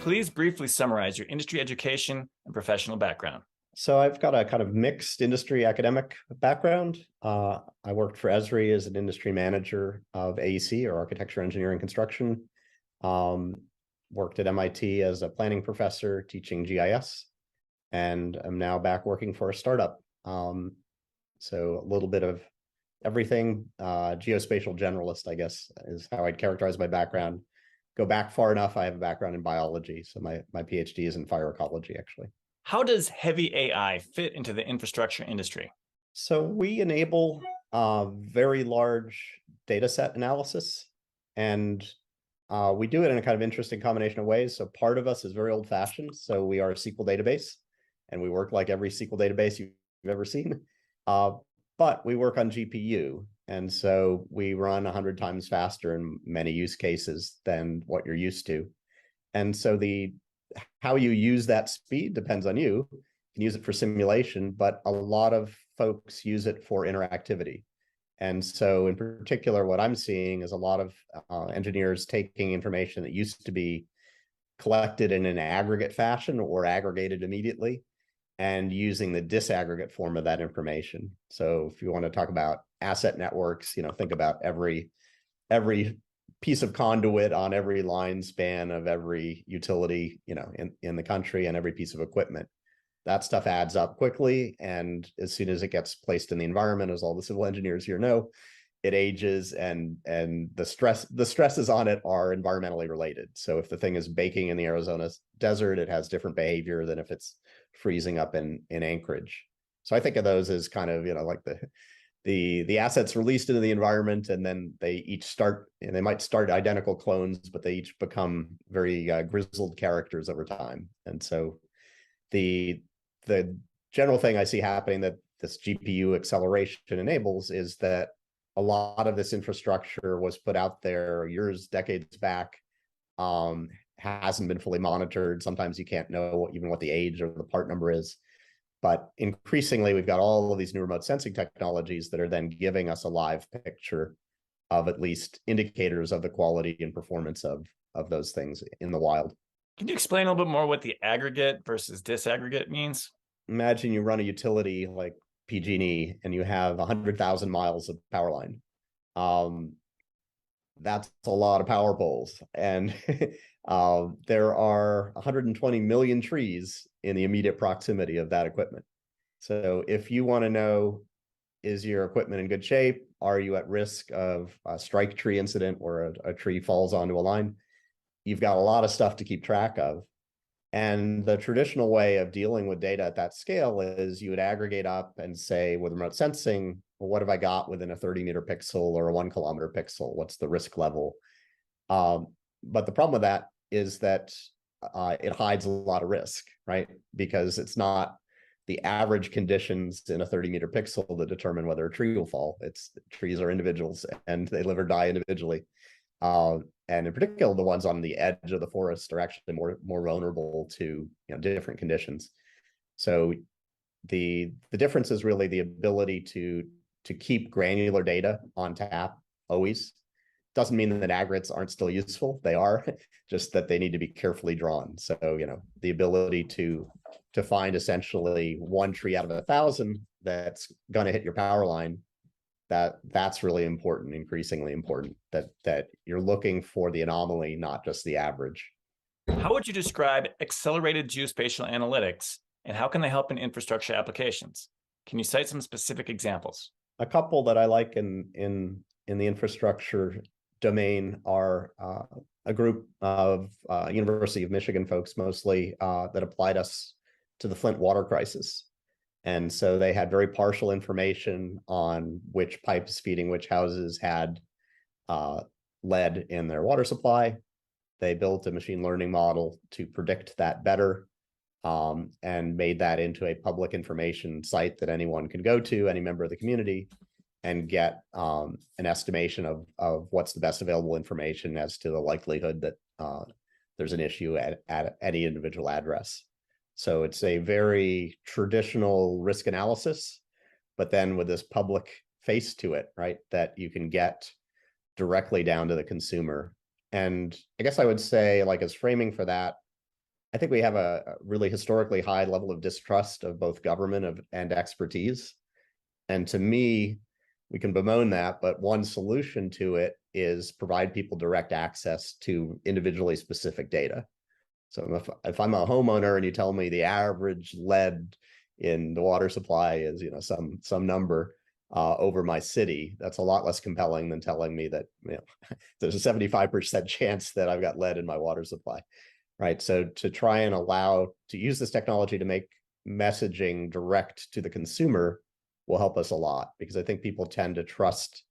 Please briefly summarize your industry education and professional background. So I've got a kind of mixed industry academic background. I worked for Esri as an industry manager of AEC, or Architecture, Engineering, Construction. Worked at MIT as a planning professor teaching GIS, and I'm now back working for a startup. So a little bit of everything. Geospatial generalist, I guess, is how I'd characterize my background. Go back far enough, I have a background in biology. So my PhD is in fire ecology, actually. How does HEAVY.AI fit into the infrastructure industry? So we enable very large data set analysis, and we do it in a kind of interesting combination of ways. So part of us is very old fashioned. So we are a SQL database, and we work like every SQL database you've ever seen. But we work on GPU. And so we run 100 times faster in many use cases than what you're used to. And so how you use that speed depends on you. You can use it for simulation, but a lot of folks use it for interactivity. And so in particular, what I'm seeing is a lot of engineers taking information that used to be collected in an aggregate fashion or aggregated immediately, and using the disaggregate form of that information. So if you want to talk about asset networks, think about every piece of conduit on every line span of every utility, in the country, and every piece of equipment. That stuff adds up quickly, and as soon as it gets placed in the environment, as all the civil engineers here know, it ages, and the stresses on it are environmentally related. So if the thing is baking in the Arizona desert, it has different behavior than if it's freezing up in Anchorage. So I think of those as kind of, like the assets released into the environment, and then they each start, and they might start identical clones, but they each become very grizzled characters over time. And so the general thing I see happening that this GPU acceleration enables is that a lot of this infrastructure was put out there years, decades back, hasn't been fully monitored. Sometimes you can't know even what the age or the part number is. But increasingly, we've got all of these new remote sensing technologies that are then giving us a live picture of at least indicators of the quality and performance of those things in the wild. Can you explain a little bit more what the aggregate versus disaggregate means? Imagine you run a utility like PG&E and you have 100,000 miles of power line. That's a lot of power poles. And there are 120 million trees in the immediate proximity of that equipment. So if you want to know, is your equipment in good shape? Are you at risk of a strike tree incident where a tree falls onto a line? You've got a lot of stuff to keep track of. And the traditional way of dealing with data at that scale is you would aggregate up and say, with remote sensing, well, what have I got within a 30-meter pixel or a 1 kilometer pixel? What's the risk level? But the problem with that is that it hides a lot of risk, right? Because it's not the average conditions in a 30-meter pixel that determine whether a tree will fall. Trees are individuals, and they live or die individually. And in particular, the ones on the edge of the forest are actually more vulnerable to different conditions. So the difference is really the ability to keep granular data on tap always. Doesn't mean that aggregates aren't still useful. They are, just that they need to be carefully drawn. So the ability to find essentially one tree out of 1,000 that's going to hit your power line, that's really important, increasingly important, that you're looking for the anomaly, not just the average. How would you describe accelerated geospatial analytics, and how can they help in infrastructure applications? Can you cite some specific examples? A couple that I like in the infrastructure domain are a group of University of Michigan folks, mostly, that applied us to the Flint water crisis. And so they had very partial information on which pipes feeding which houses had lead in their water supply. They built a machine learning model to predict that better, and made that into a public information site that anyone can go to, any member of the community, and get an estimation of what's the best available information as to the likelihood that there's an issue at any individual address. So it's a very traditional risk analysis, but then with this public face to it, right, that you can get directly down to the consumer. And I guess I would say, like, as framing for that, I think we have a really historically high level of distrust of both and expertise. And to me, we can bemoan that, but one solution to it is provide people direct access to individually specific data. So if I'm a homeowner and you tell me the average lead in the water supply is, some number over my city, that's a lot less compelling than telling me that, there's a 75% chance that I've got lead in my water supply, right? So to try and to use this technology to make messaging direct to the consumer will help us a lot, because I think people tend to trust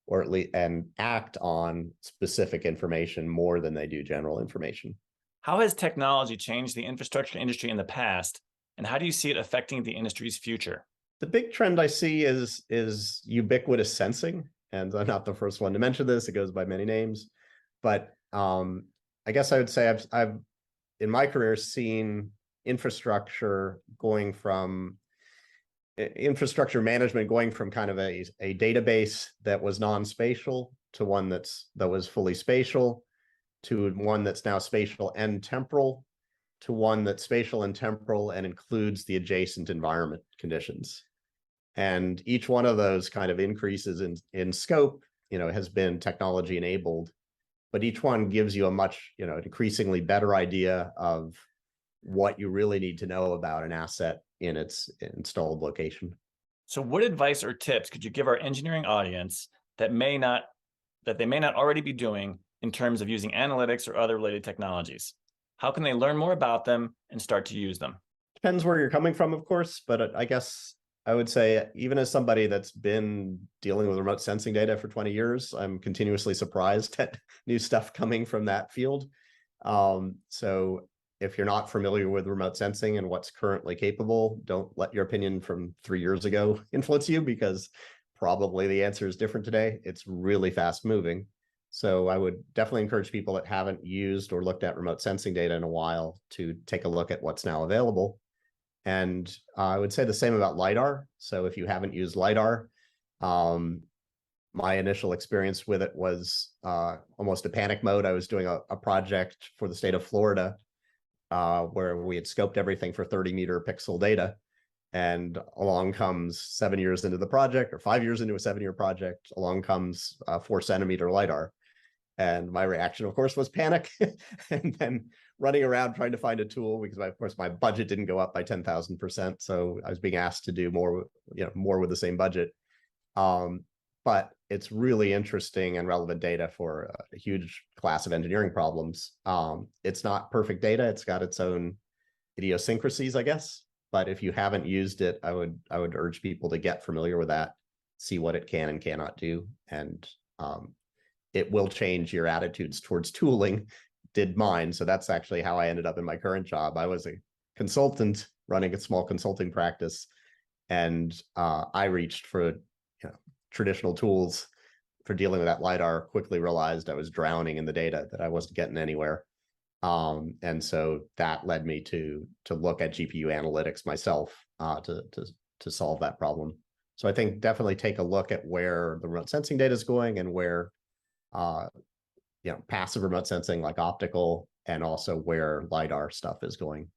or at least and act on specific information more than they do general information. How has technology changed the infrastructure industry in the past, and how do you see it affecting the industry's future? The big trend I see is ubiquitous sensing, and I'm not the first one to mention this. It goes by many names, but I guess I would say I've in my career seen infrastructure management going from kind of a database that was non-spatial to one that was fully spatial, to one that's now spatial and temporal, to one that's spatial and temporal and includes the adjacent environment conditions. And each one of those kind of increases in scope, has been technology enabled, but each one gives you a much, increasingly better idea of what you really need to know about an asset in its installed location. So what advice or tips could you give our engineering audience that they may not already be doing in terms of using analytics or other related technologies? How can they learn more about them and start to use them? Depends where you're coming from, of course, but I guess I would say, even as somebody that's been dealing with remote sensing data for 20 years, I'm continuously surprised at new stuff coming from that field. So if you're not familiar with remote sensing and what's currently capable, don't let your opinion from 3 years ago influence you, because probably the answer is different today. It's really fast moving. So I would definitely encourage people that haven't used or looked at remote sensing data in a while to take a look at what's now available. And I would say the same about LiDAR. So if you haven't used LiDAR, my initial experience with it was almost a panic mode. I was doing a project for the state of Florida where we had scoped everything for 30-meter pixel data. And along comes 7 years into the project, or 5 years into a 7-year project, along comes 4-centimeter LiDAR. And my reaction, of course, was panic, and then running around trying to find a tool, because of course my budget didn't go up by 10,000%. So I was being asked to do more with the same budget. But it's really interesting and relevant data for a huge class of engineering problems. It's not perfect data. It's got its own idiosyncrasies, I guess. But if you haven't used it, I would urge people to get familiar with that, see what it can and cannot do. And it will change your attitudes towards tooling. Did mine. So that's actually how I ended up in my current job. I was a consultant running a small consulting practice, and I reached for traditional tools for dealing with that LiDAR. Quickly realized I was drowning in the data, that I wasn't getting anywhere. And so that led me to look at GPU analytics myself to solve that problem. So I think definitely take a look at where the remote sensing data is going, and where passive remote sensing like optical, and also where LiDAR stuff is going.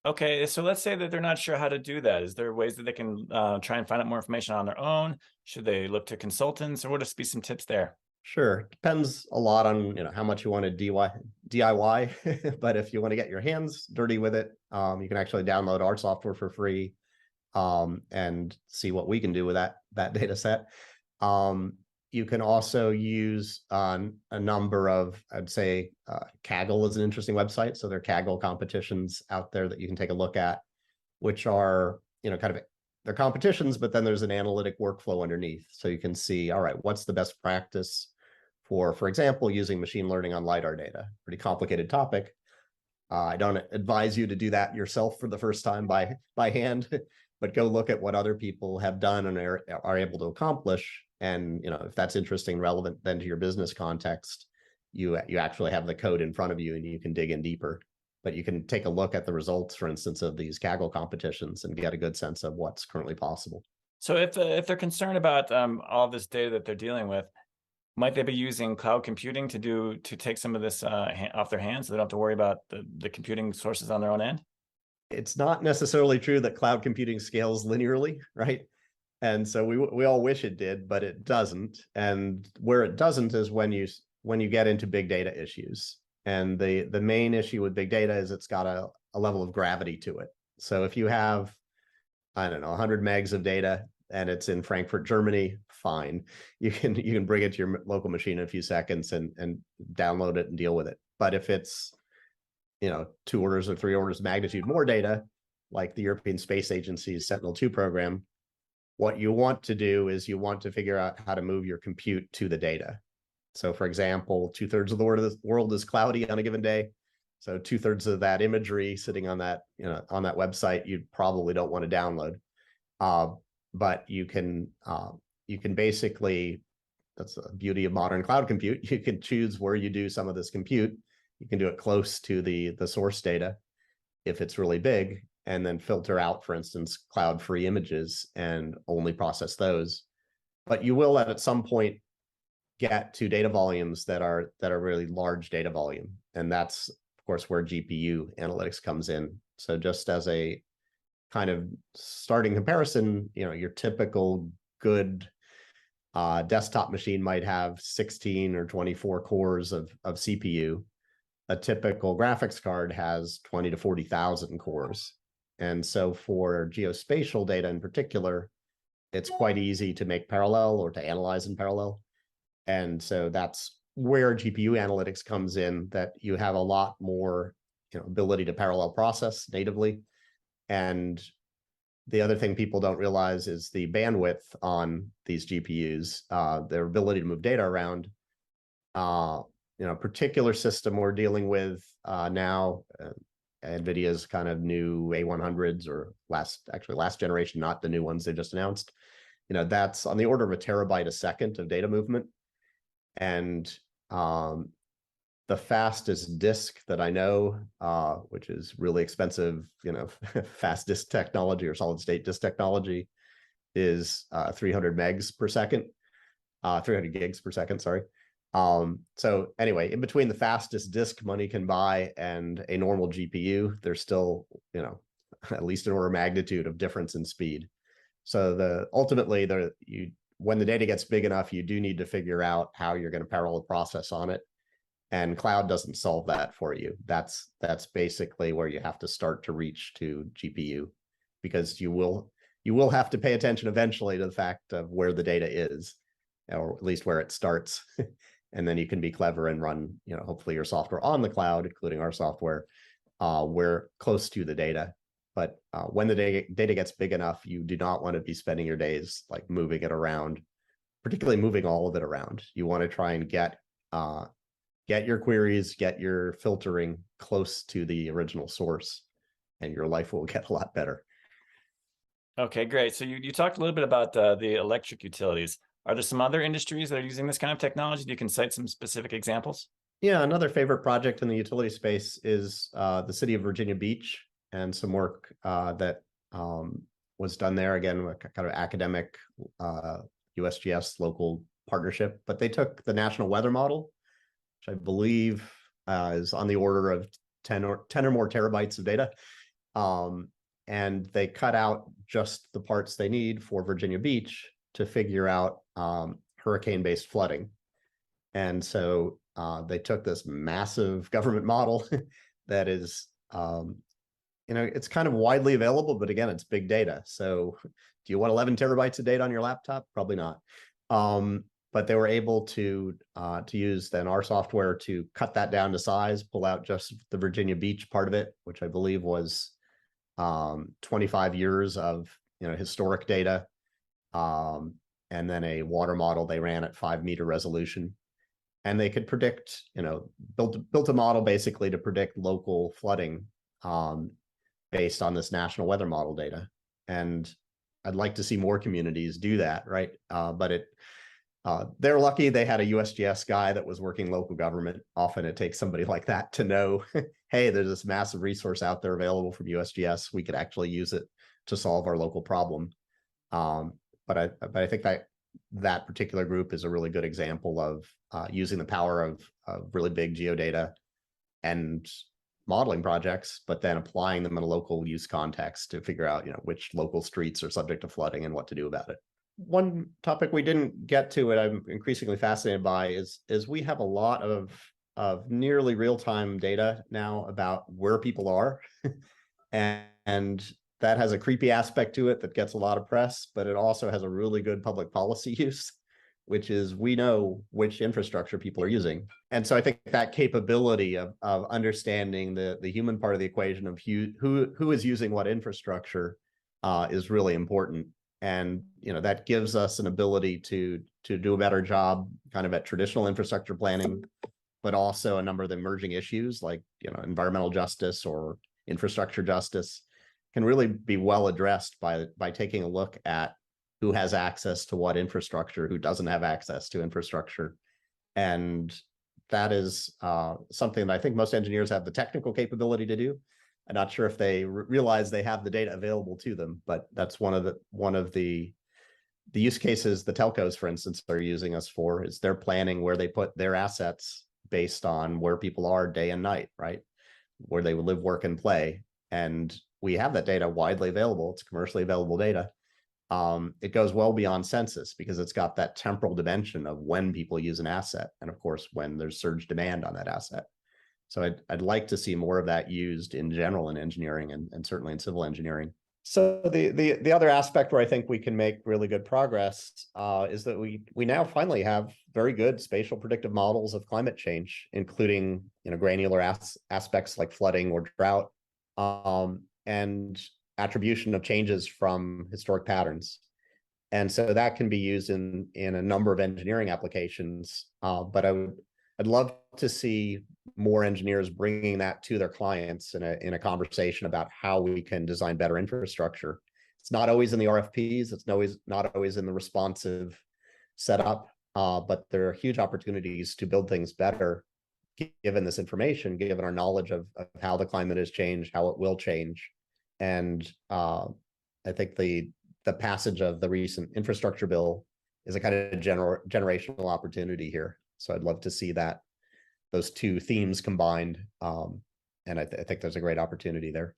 Okay, so let's say that they're not sure how to do that. Is there ways that they can try and find out more information on their own? Should they look to consultants, or would just be some tips there? Sure, depends a lot on how much you want to DIY. But if you want to get your hands dirty with it, you can actually download our software for free and see what we can do with that data set. You can also use a number of, I'd say, Kaggle is an interesting website. So there are Kaggle competitions out there that you can take a look at, which are, they're competitions, but then there's an analytic workflow underneath. So you can see, all right, what's the best practice for example, using machine learning on LiDAR data? Pretty complicated topic. I don't advise you to do that yourself for the first time by hand, but go look at what other people have done and are able to accomplish. And if that's interesting, relevant then to your business context, you actually have the code in front of you and you can dig in deeper. But you can take a look at the results, for instance, of these Kaggle competitions and get a good sense of what's currently possible. So if they're concerned about all this data that they're dealing with, Might they be using cloud computing to take some of this off their hands so they don't have to worry about the computing sources on their own end? It's not necessarily true that cloud computing scales linearly, right? And so we all wish it did, but it doesn't. And where it doesn't is when you get into big data issues. And the main issue with big data is it's got a level of gravity to it. So if you have, I don't know, 100 megs of data and it's in Frankfurt, Germany, fine. You can bring it to your local machine in a few seconds and download it and deal with it. But if it's, 2 orders or 3 orders of magnitude more data, like the European Space Agency's Sentinel-2 program, what you want to do is you want to figure out how to move your compute to the data. So for example, 2/3 of the world is cloudy on a given day. So 2/3 of that imagery sitting on that, on that website, you probably don't want to download. But you can basically, that's the beauty of modern cloud compute. You can choose where you do some of this compute. You can do it close to the source data if it's really big, and then filter out, for instance, cloud-free images and only process those. But you will at some point get to data volumes that are really large data volume. And that's, of course, where GPU analytics comes in. So just as a kind of starting comparison, your typical good desktop machine might have 16 or 24 cores of CPU. A typical graphics card has 20 to 40,000 cores. And so for geospatial data in particular, it's quite easy to make parallel or to analyze in parallel. And so that's where GPU analytics comes in, that you have a lot more ability to parallel process natively. And the other thing people don't realize is the bandwidth on these GPUs, their ability to move data around. Particular system we're dealing with now, NVIDIA's kind of new A100s, or last generation, not the new ones they just announced. That's on the order of a terabyte a second of data movement. And the fastest disk that I know, which is really expensive, fast disk technology or solid state disk technology, is 300 megs per second, 300 gigs per second, sorry. So anyway, in between the fastest disk money can buy and a normal GPU, there's still, at least an order of magnitude of difference in speed. So ultimately, when the data gets big enough, you do need to figure out how you're going to parallel process on it. And cloud doesn't solve that for you. That's basically where you have to start to reach to GPU, because you will have to pay attention eventually to the fact of where the data is, or at least where it starts. And then you can be clever and run, hopefully your software on the cloud, including our software, where close to the data. But when the data gets big enough, you do not want to be spending your days like moving it around, particularly moving all of it around. You want to try and get your queries, get your filtering close to the original source, and your life will get a lot better. Okay, great. So you talked a little bit about the electric utilities. Are there some other industries that are using this kind of technology? You can cite some specific examples. Yeah, another favorite project in the utility space is the city of Virginia Beach, and some work that was done there, again, with kind of academic USGS local partnership. But they took the national weather model, which I believe is on the order of 10 or more terabytes of data. And they cut out just the parts they need for Virginia Beach to figure out hurricane-based flooding. And so they took this massive government model that is, it's kind of widely available, but again, it's big data. So do you want 11 terabytes of data on your laptop? Probably not. But they were able to use then our software to cut that down to size, pull out just the Virginia Beach part of it, which I believe was 25 years of historic data, and then a water model they ran at 5-meter resolution, and they could predict, built a model basically to predict local flooding based on this national weather model data. And I'd like to see more communities do that, right? But they're lucky they had a USGS guy that was working local government. Often it takes somebody like that to know, hey, there's this massive resource out there available from USGS. We could actually use it to solve our local problem. But I think that that particular group is a really good example of using the power of really big geodata and modeling projects, but then applying them in a local use context to figure out, which local streets are subject to flooding and what to do about it. One topic we didn't get to, and I'm increasingly fascinated by, is we have a lot of nearly real-time data now about where people are, and that has a creepy aspect to it that gets a lot of press, but it also has a really good public policy use, which is we know which infrastructure people are using. And so I think that capability of understanding the human part of the equation of who is using what infrastructure is really important. And that gives us an ability to do a better job kind of at traditional infrastructure planning, but also a number of the emerging issues like environmental justice or infrastructure justice can really be well addressed by taking a look at who has access to what infrastructure, who doesn't have access to infrastructure. And that is something that I think most engineers have the technical capability to do. I'm not sure if they realize they have the data available to them, but that's one of the use cases the telcos, for instance, are using us for, is they're planning where they put their assets based on where people are day and night, right? Where they live, work, and play. And we have that data widely available. It's commercially available data. It goes well beyond census because it's got that temporal dimension of when people use an asset, and of course, when there's surge demand on that asset. So I'd like to see more of that used in general in engineering and certainly in civil engineering. So the other aspect where I think we can make really good progress is that we now finally have very good spatial predictive models of climate change, including granular aspects like flooding or drought, and attribution of changes from historic patterns. And so that can be used in a number of engineering applications. But I'd love to see more engineers bringing that to their clients in a conversation about how we can design better infrastructure. It's not always in the RFPs. It's not always in the responsive setup, but there are huge opportunities to build things better, given this information, given our knowledge of how the climate has changed, how it will change. And I think the passage of the recent infrastructure bill is a kind of generational opportunity here. So I'd love to see those two themes combined. And I think there's a great opportunity there.